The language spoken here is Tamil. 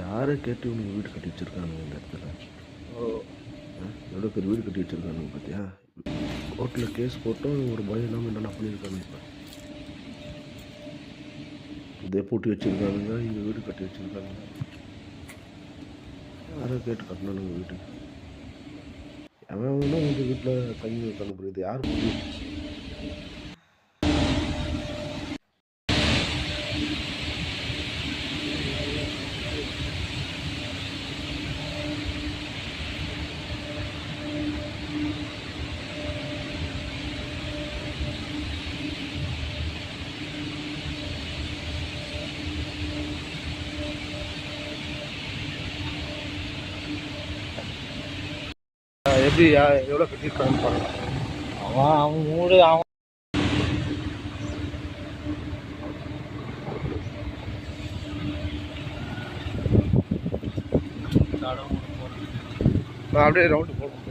யாரை கேட்டு இவனுக்கு வீடு கட்டி வச்சுருக்கானுங்க இந்த இடத்துல. எவ்வளோ பெரிய வீடு கட்டி வச்சுருக்கானுங்க பார்த்தியா. கோர்ட்டில் கேஸ் போட்டும் ஒரு பயம் இல்லாமல் என்னென்ன பண்ணியிருக்காங்க. இப்போ இதே பூட்டி வச்சுருக்கானுங்க, இங்கே வீடு கட்டி வச்சுருக்காங்க. யாரை கேட்டு கட்டணுங்க வீட்டுக்கு? அவன் வந்து வீட்டில் தங்கி வைக்காங்க புரியுது. யார் முடியும்? எப்படி எவ்வளோ கட்டியிருக்கான்னு பாருங்க. அவன் மூடு அவன் அப்படியே ரவுண்டு போகணும்.